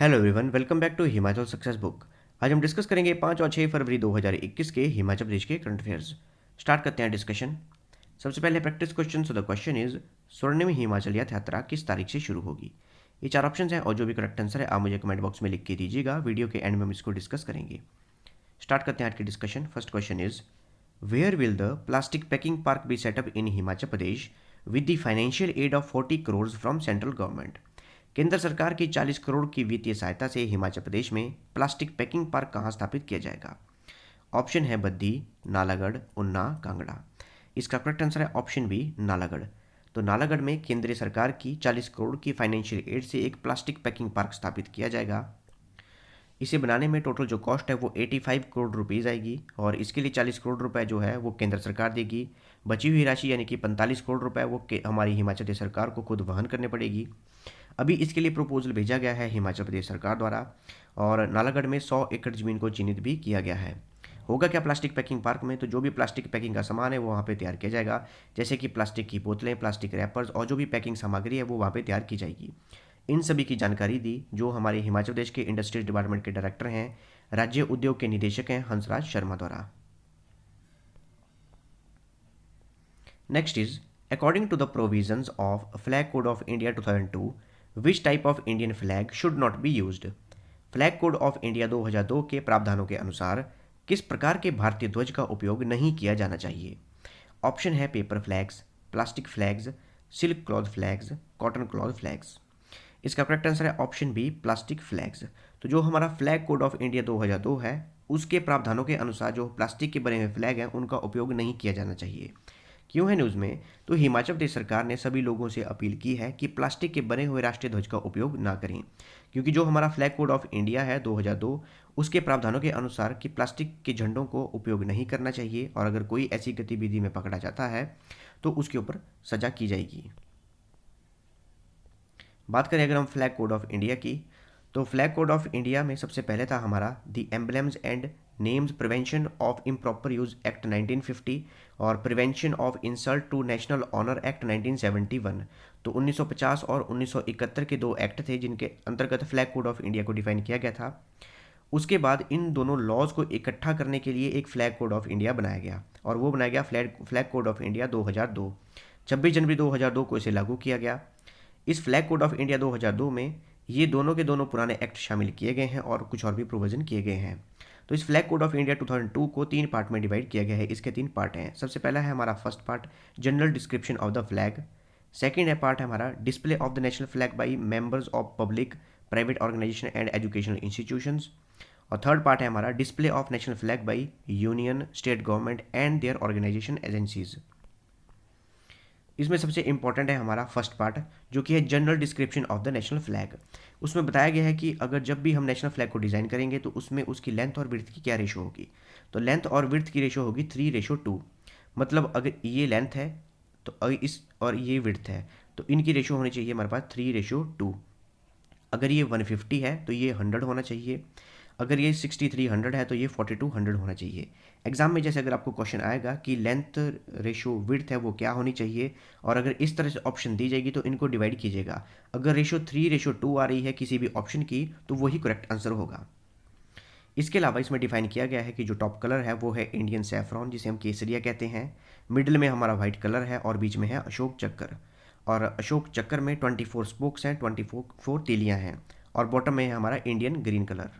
Hello everyone, welcome back to Himachal success book. आज हम discuss करेंगे 5 और 6 फरवरी 2021 के हिमाचल प्रदेश के करंट अफेयर्स। स्टार्ट करते हैं डिस्कशन। सबसे पहले practice question. So the question is, स्वर्णिम हिमाचल यात्रा किस तारीख से शुरू होगी? ये 4 ऑप्शन हैं और जो भी करेक्ट आंसर है आप मुझे कमेंट बॉक्स में लिख के दीजिएगा। वीडियो के एंड में हम इसको डिस्कस करेंगे। स्टार्ट करते हैं आज की discussion. First question is, where will the plastic packing park be set up in Himachal Pradesh with the financial aid of 40 crore from central government? केंद्र सरकार की 40 करोड़ की वित्तीय सहायता से हिमाचल प्रदेश में प्लास्टिक पैकिंग पार्क कहाँ स्थापित किया जाएगा? ऑप्शन है बद्दी, नालागढ़, उन्ना, कांगड़ा। इसका करेक्ट आंसर है ऑप्शन बी, नालागढ़। तो नालागढ़ में केंद्रीय सरकार की 40 करोड़ की फाइनेंशियल एड से एक प्लास्टिक पैकिंग पार्क स्थापित किया जाएगा। इसे बनाने में टोटल जो कॉस्ट है वो 85 करोड़ रुपीज़ आएगी और इसके लिए 40 करोड़ रुपए जो है वो केंद्र सरकार देगी। बची हुई राशि यानी कि 45 करोड़ रुपए वो हमारी हिमाचल प्रदेश सरकार को खुद वहन करने पड़ेगी। अभी इसके लिए प्रपोजल भेजा गया है हिमाचल प्रदेश सरकार द्वारा और नालागढ़ में 100 एकड़ ज़मीन को चिन्हित भी किया गया है। होगा क्या प्लास्टिक पैकिंग पार्क में? तो जो भी प्लास्टिक पैकिंग का सामान है वो वहाँ पे तैयार किया जाएगा, जैसे कि प्लास्टिक की बोतलें, प्लास्टिक रैपर्स और जो भी पैकिंग सामग्री है वो वहाँ पे तैयार की जाएगी। इन सभी की जानकारी दी जो हमारे हिमाचल प्रदेश के इंडस्ट्रीज डिपार्टमेंट के डायरेक्टर हैं, राज्य उद्योग के निदेशक हैं हंसराज शर्मा द्वारा। Next is, according to the provisions of flag code of India 2002, which type of Indian flag should not be used? Flag code of India 2002 के प्रावधानों के अनुसार किस प्रकार के भारतीय ध्वज का उपयोग नहीं किया जाना चाहिए? ऑप्शन है paper flags, plastic flags, silk cloth flags, cotton cloth flags. इसका करेक्ट आंसर है ऑप्शन बी, प्लास्टिक फ्लैग्स। तो जो हमारा फ्लैग कोड ऑफ इंडिया 2002 है उसके प्रावधानों के अनुसार जो प्लास्टिक के बने हुए फ्लैग हैं उनका उपयोग नहीं किया जाना चाहिए। क्यों है न्यूज़ में? तो हिमाचल प्रदेश सरकार ने सभी लोगों से अपील की है कि प्लास्टिक के बने हुए राष्ट्रीय ध्वज का उपयोग ना करें, क्योंकि जो हमारा फ्लैग कोड ऑफ इंडिया है 2002 उसके प्रावधानों के अनुसार कि प्लास्टिक के झंडों को उपयोग नहीं करना चाहिए और अगर कोई ऐसी गतिविधि में पकड़ा जाता है तो उसके ऊपर सजा की जाएगी। बात करें अगर हम फ्लैग कोड ऑफ इंडिया की, तो फ्लैग कोड ऑफ इंडिया में सबसे पहले था हमारा the emblems and names prevention of improper use act 1950 और prevention of insult to national honour act 1971। तो 1950 और 1971 के दो एक्ट थे जिनके अंतर्गत फ्लैग कोड ऑफ इंडिया को डिफाइन किया गया था। उसके बाद इन दोनों लॉज को इकट्ठा करने के लिए एक फ्लैग कोड ऑफ इंडिया बनाया गया और वो बनाया गया फ्लैग कोड ऑफ इंडिया 2002। 26 जनवरी 2002 को इसे लागू किया गया। इस फ्लैग कोड ऑफ इंडिया 2002 में ये दोनों के दोनों पुराने एक्ट शामिल किए गए हैं और कुछ और भी प्रोविजन किए गए हैं। तो इस फ्लैग कोड ऑफ इंडिया 2002 को 3 पार्ट में डिवाइड किया गया है। इसके 3 पार्ट हैं। सबसे पहला है हमारा first part, general description of the flag. Second है पार्ट है हमारा display of the national flag by members of public, private organisation and educational institutions. और थर्ड पार्ट है हमारा display of national flag by union, state government and their organisation agencies. इसमें सबसे important है हमारा फर्स्ट पार्ट जो कि है general description of the national flag. उसमें बताया गया है कि अगर जब भी हम नेशनल फ्लैग को डिज़ाइन करेंगे तो उसमें उसकी लेंथ और विड्थ की क्या रेशो होगी। तो लेंथ और विड्थ की रेशो होगी 3:2। मतलब अगर ये लेंथ है तो इस और ये विड्थ है तो इनकी रेशो होनी चाहिए हमारे पास 3:2। अगर ये 150 है तो ये 100 होना चाहिए। अगर ये 6300 है तो ये 4200 होना चाहिए। एग्जाम में जैसे अगर आपको क्वेश्चन आएगा कि लेंथ रेशो विड्थ है वो क्या होनी चाहिए और अगर इस तरह से ऑप्शन दी जाएगी तो इनको डिवाइड कीजिएगा। अगर रेशो 3:2 आ रही है किसी भी ऑप्शन की तो वही करेक्ट आंसर होगा। इसके अलावा इसमें डिफाइन किया गया है कि जो टॉप कलर है वो है इंडियन सैफरॉन जिसे हम केसरिया कहते हैं। मिडिल में हमारा वाइट कलर है और बीच में है अशोक चक्कर। और अशोक चक्कर में 24 स्पोक्स हैं, 24 तीलियां हैं और बॉटम में है हमारा इंडियन ग्रीन कलर।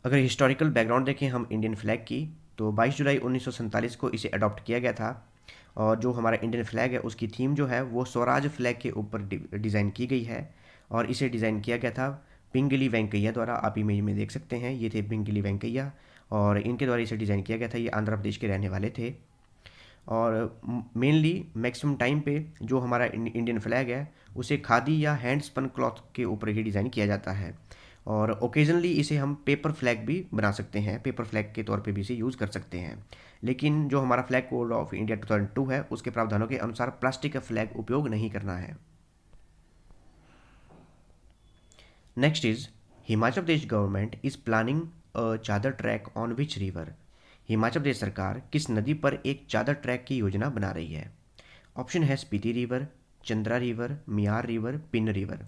अगर हिस्टोरिकल बैकग्राउंड देखें हम इंडियन फ्लैग की, तो 22 जुलाई 1947 को इसे अडॉप्ट किया गया था और जो हमारा इंडियन फ्लैग है उसकी थीम जो है वो स्वराज फ्लैग के ऊपर डिज़ाइन की गई है और इसे डिज़ाइन किया गया था पिंगली वेंकैया द्वारा। आप इमेज में देख सकते हैं, ये थे पिंगली वेंकैया और इनके द्वारा इसे डिज़ाइन किया गया था। ये आंध्र प्रदेश के रहने वाले थे और मेनली मैक्सिमम टाइम पे जो हमारा इंडियन फ्लैग है उसे खादी या हैंड स्पन क्लॉथ के ऊपर ही डिज़ाइन किया जाता है और ओकेजनली इसे हम पेपर फ्लैग भी बना सकते हैं, पेपर फ्लैग के तौर पे भी इसे यूज़ कर सकते हैं। लेकिन जो हमारा फ्लैग कोड ऑफ इंडिया 2002 है उसके प्रावधानों के अनुसार प्लास्टिक का फ्लैग उपयोग नहीं करना है। Next is, Himachal Pradesh government is planning a Chadar trek on which river? Himachal Pradesh सरकार किस नदी पर एक चादर ट्रैक की योजना बना रही है? ऑप्शन है स्पीति रिवर, चंद्रा रिवर, मियार रिवर, पिन रिवर।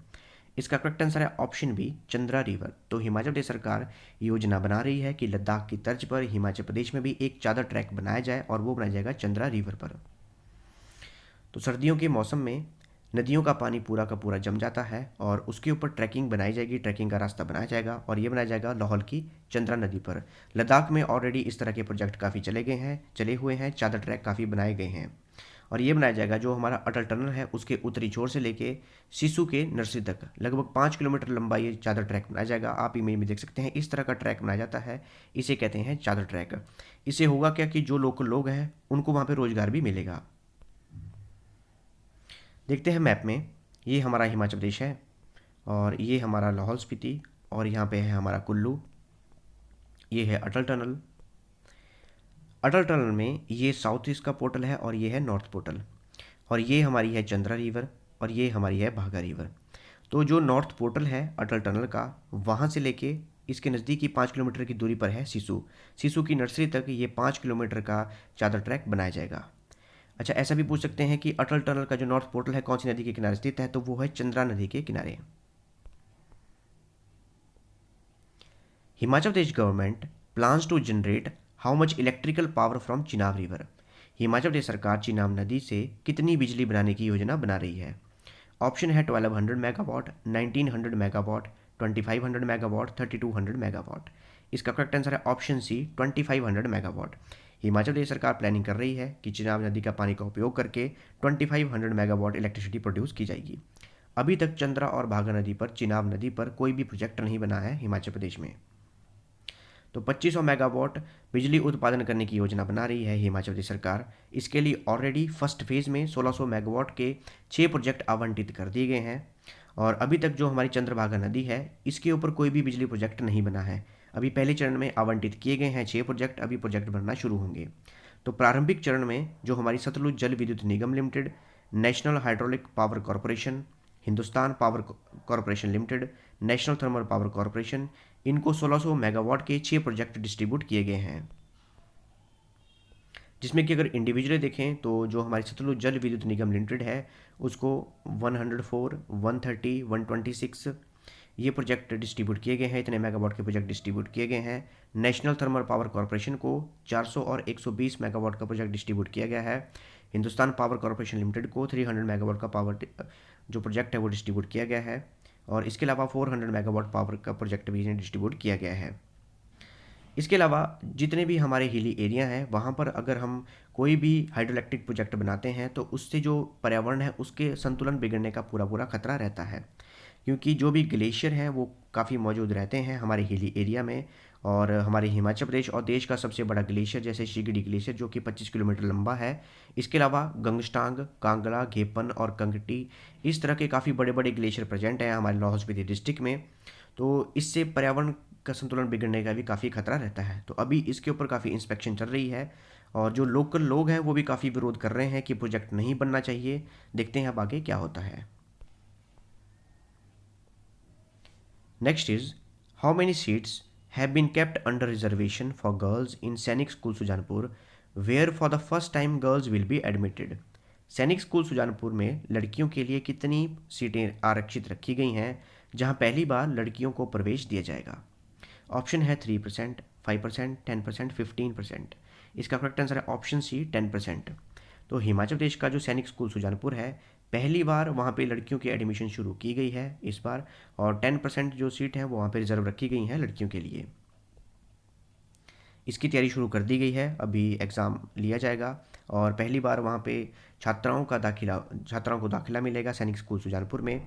इसका करेक्ट आंसर है ऑप्शन बी, चंद्रा रिवर। तो हिमाचल प्रदेश सरकार योजना बना रही है कि लद्दाख की तर्ज पर हिमाचल प्रदेश में भी एक चादर ट्रैक बनाया जाए और वो बनाया जाएगा चंद्रा रिवर पर। तो सर्दियों के मौसम में नदियों का पानी पूरा का पूरा जम जाता है और उसके ऊपर ट्रैकिंग बनाई जाएगी, ट्रैकिंग का रास्ता बनाया जाएगा और ये बनाया जाएगा लाहौल की चंद्रा नदी पर। लद्दाख में ऑलरेडी इस तरह के प्रोजेक्ट काफ़ी चले हुए हैं, चादर ट्रैक काफ़ी बनाए गए हैं और ये बनाया जाएगा जो हमारा अटल टनल है उसके उत्तरी छोर से लेके सिसु के नर्सरी तक लगभग 5 किलोमीटर लंबा ये चादर ट्रैक बनाया जाएगा। आप इमेज में देख सकते हैं इस तरह का ट्रैक बनाया जाता है, इसे कहते हैं चादर ट्रैक। इससे होगा क्या कि जो लोकल लोग हैं उनको वहाँ पर रोजगार भी मिलेगा। देखते हैं मैप में, ये हमारा हिमाचल प्रदेश है और ये हमारा लाहौल स्पीति और यहाँ पे है हमारा कुल्लू। ये है अटल टनल। अटल टनल में ये साउथ ईस्ट का पोर्टल है और ये है नॉर्थ पोर्टल और ये हमारी है चंद्रा रिवर और ये हमारी है भागा रिवर। तो जो नॉर्थ पोर्टल है अटल टनल का, वहाँ से लेके इसके नज़दीकी 5 किलोमीटर की दूरी पर है सिसु की नर्सरी तक ये 5 किलोमीटर का चादर ट्रैक बनाया जाएगा। अच्छा, ऐसा भी पूछ सकते हैं कि अटल टनल का जो नॉर्थ पोर्टल है कौन सी नदी के किनारे स्थित है, तो वो है चंद्रा नदी के किनारे। Himachal Pradesh government plans to generate how much electrical power from Chenab river. Himachal Pradesh सरकार चिनाब नदी से कितनी बिजली बनाने की योजना बना रही है। ऑप्शन है 1200 मेगावाट, 1900 मेगावाट, 2500 मेगावाट, 3200 मेगावाट। इसका करेक्ट आंसर है option C, 2500 megawatt. Himachal Pradesh सरकार प्लानिंग कर रही है कि चिनाब नदी का पानी का उपयोग करके 2500 मेगावाट इलेक्ट्रिसिटी प्रोड्यूस की जाएगी। अभी तक चंद्रा और भागा नदी पर, चिनाब नदी पर कोई भी प्रोजेक्ट नहीं बना है हिमाचल प्रदेश में। तो 2500 मेगावाट बिजली उत्पादन करने की योजना बना रही है हिमाचल प्रदेश सरकार। इसके लिए ऑलरेडी फर्स्ट फेज़ में 1600 मेगावाट के 6 प्रोजेक्ट आवंटित कर दिए गए हैं और अभी तक जो हमारी चंद्रभागा नदी है इसके ऊपर कोई भी बिजली प्रोजेक्ट नहीं बना है। अभी पहले चरण में आवंटित किए गए हैं 6 प्रोजेक्ट, अभी प्रोजेक्ट बनना शुरू होंगे। तो प्रारंभिक चरण में जो हमारी Satluj Jal Vidyut Nigam limited, national hydraulic power corporation, Hindustan power corporation limited, national thermal power corporation, इनको 1600 मेगावाट के 6 प्रोजेक्ट डिस्ट्रीब्यूट किए गए हैं। जिसमें कि अगर इंडिविजुअली देखें तो जो हमारी सतलुज जल विद्युत निगम लिमिटेड है उसको 104, 130, 126 ये प्रोजेक्ट डिस्ट्रीब्यूट किए गए हैं, इतने मेगावाट के प्रोजेक्ट डिस्ट्रीब्यूट किए गए हैं। नेशनल थर्मल पावर कॉरपोरेशन को 400 और 120 मेगावाट का प्रोजेक्ट डिस्ट्रीब्यूट किया गया है। हिंदुस्तान पावर कॉरपोरेशन लिमिटेड को 300 मेगावाट का पावर जो प्रोजेक्ट है वो डिस्ट्रीब्यूट किया गया है और इसके अलावा 400 मेगावाट पावर का प्रोजेक्ट भी डिस्ट्रीब्यूट किया गया है। इसके अलावा जितने भी हमारे हिली एरिया हैं वहाँ पर अगर हम कोई भी हाइड्रोइलेक्ट्रिक प्रोजेक्ट बनाते हैं तो उससे जो पर्यावरण है उसके संतुलन बिगड़ने का पूरा पूरा खतरा रहता है, क्योंकि जो भी ग्लेशियर हैं वो काफ़ी मौजूद रहते हैं हमारे हिली एरिया में। और हमारे हिमाचल प्रदेश और देश का सबसे बड़ा ग्लेशियर जैसे शिगड़ी ग्लेशियर जो कि 25 किलोमीटर लंबा है, इसके अलावा गंगस्टांग, कांगड़ा, घेपन और कंगटी, इस तरह के काफ़ी बड़े बड़े ग्लेशियर प्रेजेंट हैं हमारे लाहौल स्पीति डिस्ट्रिक्ट में। तो इससे पर्यावरण का संतुलन बिगड़ने का भी काफ़ी खतरा रहता है। तो अभी इसके ऊपर काफ़ी इंस्पेक्शन चल रही है और जो लोकल लोग हैं वो भी काफ़ी विरोध कर रहे हैं कि प्रोजेक्ट नहीं बनना चाहिए। देखते हैं अब आगे क्या होता है। Next is how many seats have been kept under reservation for girls in Sainik school Sujanpur where for the first time girls will be admitted. Sainik school Sujanpur में लड़कियों के लिए कितनी सीटें आरक्षित रखी गई हैं जहां पहली बार लड़कियों को प्रवेश दिया जाएगा। ऑप्शन है 3%, 5%, 10%, 15%। इसका करेक्ट आंसर है ऑप्शन सी, 10%। तो हिमाचल प्रदेश का जो सैनिक स्कूल सुजानपुर है पहली बार वहाँ पे लड़कियों की एडमिशन शुरू की गई है इस बार और 10% जो सीट है वो वहाँ पे रिजर्व रखी गई हैं लड़कियों के लिए। इसकी तैयारी शुरू कर दी गई है, अभी एग्ज़ाम लिया जाएगा और पहली बार वहाँ पे छात्राओं को दाखिला मिलेगा सैनिक स्कूल सुजानपुर में।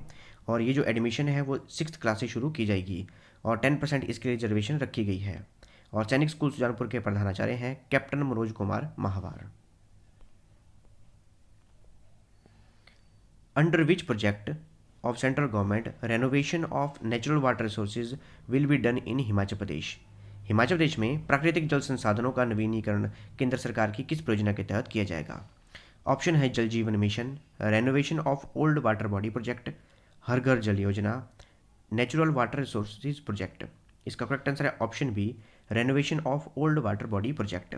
और ये जो एडमिशन है वो 6th क्लास से शुरू की जाएगी और 10% इसके लिए रिजर्वेशन रखी गई है। और सैनिक स्कूल सुजानपुर के प्रधानाचार्य हैं captain Manoj Kumar Mahwar. Under which project of central government renovation of natural water resources will be done in Himachal Pradesh. Himachal Pradesh में प्राकृतिक जल संसाधनों का नवीनीकरण केंद्र सरकार की किस परियोजना के तहत किया जाएगा। ऑप्शन है Jal Jeevan mission, renovation of old water body project, Har Ghar Jal Yojana, natural water resources project. इसका करेक्ट आंसर है option B, renovation of old water body project.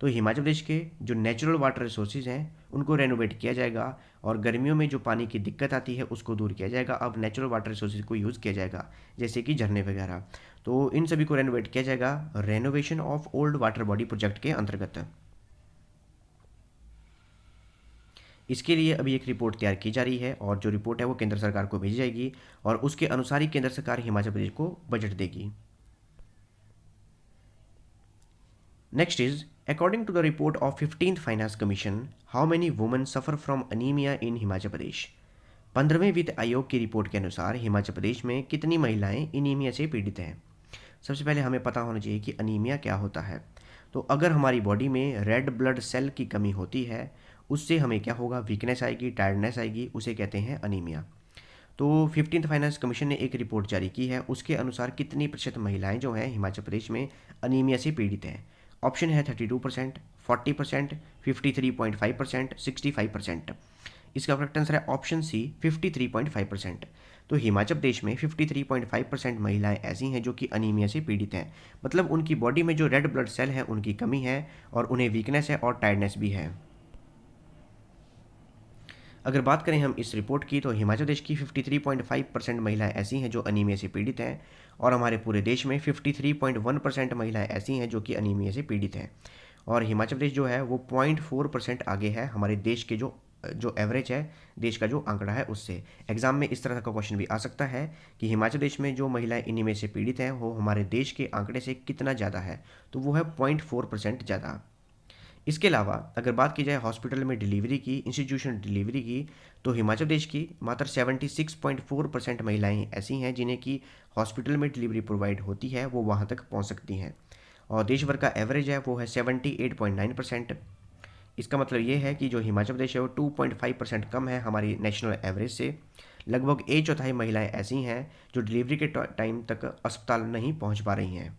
तो हिमाचल प्रदेश के जो नेचुरल वाटर रिसोर्सेज हैं उनको रेनोवेट किया जाएगा और गर्मियों में जो पानी की दिक्कत आती है उसको दूर किया जाएगा। अब नेचुरल वाटर रिसोर्सेज को यूज़ किया जाएगा जैसे कि झरने वगैरह, तो इन सभी को रेनोवेट किया जाएगा renovation of old water body project के अंतर्गत। इसके लिए अभी एक रिपोर्ट तैयार की जा रही है और जो रिपोर्ट है वो केंद्र सरकार को भेजी जाएगी और उसके अनुसार ही केंद्र सरकार हिमाचल प्रदेश को बजट देगी। Next is according to the report of 15th finance commission how many women suffer from anaemia in Himachal Pradesh. 15वें वित्त आयोग की रिपोर्ट के अनुसार हिमाचल प्रदेश में कितनी महिलाएं एनीमिया से पीड़ित हैं। सबसे पहले हमें पता होना चाहिए कि अनीमिया क्या होता है। तो अगर हमारी बॉडी में रेड ब्लड सेल की कमी होती है उससे हमें क्या होगा, वीकनेस आएगी, टायर्डनेस आएगी, उसे कहते हैं अनीमिया। तो 15th फाइनेंस कमीशन ने एक रिपोर्ट जारी की है, उसके अनुसार कितनी प्रतिशत महिलाएं जो हैं हिमाचल प्रदेश में अनीमिया से पीड़ित हैं। ऑप्शन है 32%, 40%, 53.5%, 65%। इसका करेक्ट आंसर है ऑप्शन सी 53.5%। तो हिमाचल प्रदेश में 53.5% महिलाएं ऐसी हैं जो कि अनीमिया से पीड़ित हैं, मतलब उनकी बॉडी में जो रेड ब्लड सेल है उनकी कमी है और उन्हें वीकनेस है और टायर्डनेस भी है। अगर बात करें हम इस रिपोर्ट की तो हिमाचल प्रदेश की 53.5% महिलाएं ऐसी हैं जो अनीमिया से पीड़ित हैं और हमारे पूरे देश में 53.1% महिलाएं ऐसी हैं जो कि अनीमिया से पीड़ित हैं। और हिमाचल प्रदेश जो है वो 0.4% आगे है हमारे देश के जो एवरेज है, देश का जो आंकड़ा है उससे। एग्जाम में इस तरह का क्वेश्चन भी आ सकता है कि हिमाचल प्रदेश में जो महिलाएं अनीमिया से पीड़ित हैं वो हमारे देश के आंकड़े से कितना ज़्यादा है, तो वो है 0.4% ज़्यादा। इसके अलावा अगर बात की जाए हॉस्पिटल में डिलीवरी की, इंस्टीट्यूशन डिलीवरी की, तो हिमाचल प्रदेश की मात्र 76.4% महिलाएं ऐसी हैं जिन्हें कि हॉस्पिटल में डिलीवरी प्रोवाइड होती है, वो वहां तक पहुंच सकती हैं। और देश भर का एवरेज है वो है 78.9%। इसका मतलब ये है कि जो हिमाचल प्रदेश है वो 2.5% कम है हमारी नेशनल एवरेज से। लगभग 1/4 महिलाएं ऐसी हैं जो डिलीवरी के टाइम तक अस्पताल नहीं पहुँच पा रही हैं।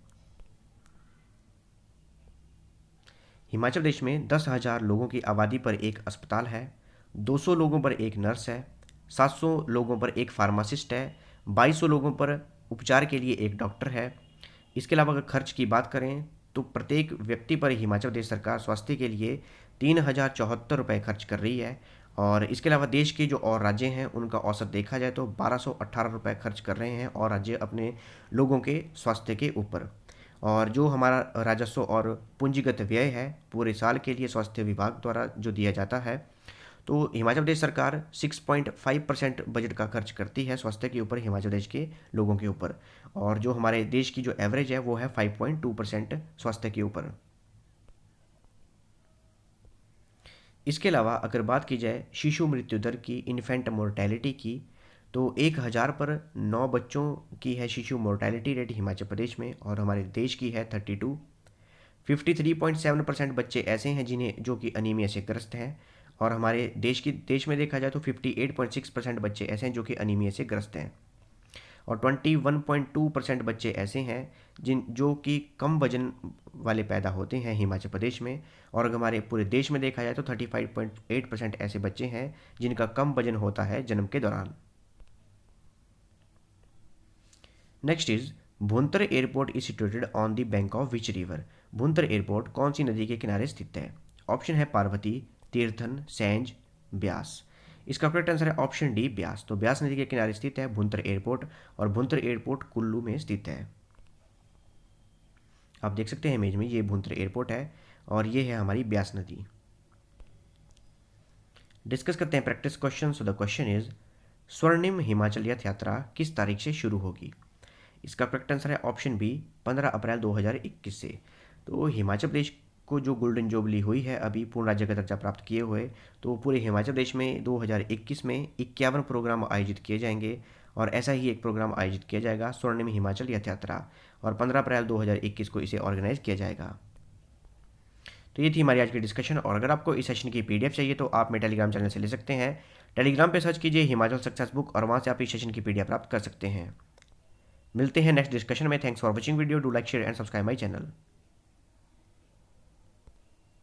हिमाचल प्रदेश में 10,000 लोगों की आबादी पर एक अस्पताल है, 200 लोगों पर एक नर्स है, 700 लोगों पर एक फार्मासिस्ट है, 2200 लोगों पर उपचार के लिए एक डॉक्टर है। इसके अलावा अगर खर्च की बात करें तो प्रत्येक व्यक्ति पर हिमाचल प्रदेश सरकार स्वास्थ्य के लिए 3,074 रुपये खर्च कर रही है। और इसके अलावा देश के जो और राज्य हैं उनका औसत देखा जाए तो 1,218 रुपये खर्च कर रहे हैं और राज्य अपने लोगों के स्वास्थ्य के ऊपर। और जो हमारा राजस्व और पूंजीगत व्यय है पूरे साल के लिए स्वास्थ्य विभाग द्वारा जो दिया जाता है, तो हिमाचल प्रदेश सरकार 6.5% बजट का खर्च करती है स्वास्थ्य के ऊपर, हिमाचल प्रदेश के लोगों के ऊपर। और जो हमारे देश की जो एवरेज है वो है 5.2% स्वास्थ्य के ऊपर। इसके अलावा अगर बात की जाए शिशु मृत्यु दर की, इन्फेंट मोर्टेलिटी की, तो 1000 पर 9 बच्चों की है शिशु मोर्टेलिटी रेट हिमाचल प्रदेश में और हमारे देश की है 32। 53.7% बच्चे ऐसे हैं जिन्हें जो कि अनीमिया से ग्रस्त हैं और हमारे देश में देखा जाए तो 58.6% बच्चे ऐसे हैं जो कि अनीमिया से ग्रस्त हैं। और 21.2% बच्चे ऐसे हैं जो कि कम वजन वाले पैदा होते हैं हिमाचल प्रदेश में। और अगर हमारे पूरे देश में देखा जाए तो 35.8% ऐसे बच्चे हैं जिनका कम वजन होता है जन्म के दौरान। Next is Bhuntar airport is situated on the bank of which river. Bhuntar airport कौन सी नदी के किनारे स्थित है। ऑप्शन है पार्वती, तीर्थन, सैंज, ब्यास। इसका करेक्ट आंसर है ऑप्शन डी ब्यास। तो ब्यास नदी के किनारे स्थित है भुंतर एयरपोर्ट और भुंतर एयरपोर्ट कुल्लू में स्थित है। आप देख सकते हैं इमेज में, ये भुंतर एयरपोर्ट है और ये है हमारी ब्यास नदी। डिस्कस करते हैं practice question. So the question is स्वर्णिम हिमाचल यात्रा किस तारीख से शुरू होगी। इसका करेक्ट आंसर है ऑप्शन बी 15 अप्रैल 2021 से। तो हिमाचल प्रदेश को जो गोल्डन जुबली हुई है अभी पूर्ण राज्य का दर्जा प्राप्त किए हुए, तो पूरे हिमाचल प्रदेश में 2021 में 51 प्रोग्राम आयोजित किए जाएंगे और ऐसा ही एक प्रोग्राम आयोजित किया जाएगा स्वर्णिम हिमाचल यात्रा और 15 अप्रैल 2021 को इसे ऑर्गेनाइज किया जाएगा। तो ये थी हमारी आज की डिस्कशन। और अगर आपको इस सेशन की PDF चाहिए तो आप मेरे टेलीग्राम चैनल से ले सकते हैं। टेलीग्राम पे सर्च कीजिए हिमाचल सक्सेस बुक और वहाँ से आप इस सेशन की PDF प्राप्त कर सकते हैं। मिलते हैं नेक्स्ट डिस्कशन में। Thanks for watching video. Do like, share and subscribe my channel.